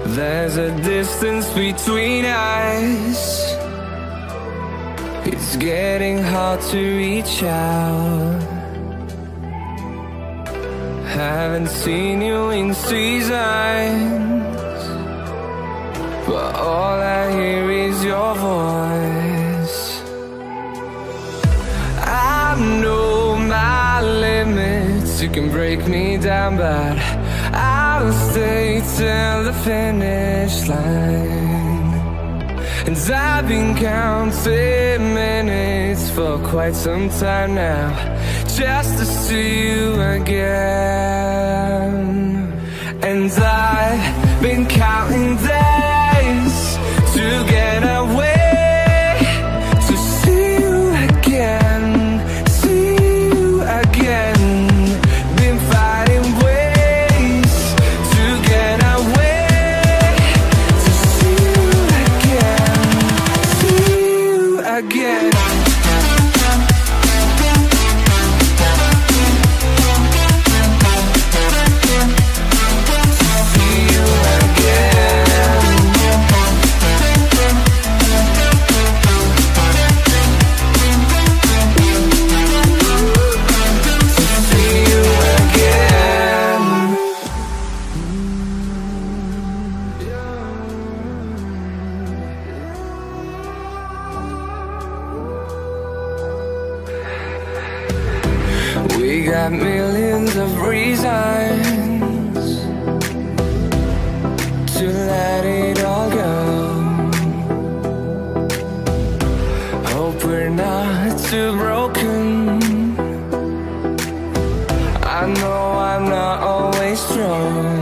There's a distance between us. It's getting hard to reach out. Haven't seen you in seasons, but all I hear is your voice. I know my limits, you can break me down, but I'll stay till the finish line. And I've been counting minutes for quite some time now, just to see you again. And I've been counting days to get away, to see you again, see you again. Been fighting ways to get away, to see you again, see you again. We got millions of reasons to let it all go. Hope we're not too broken. I know I'm not always strong,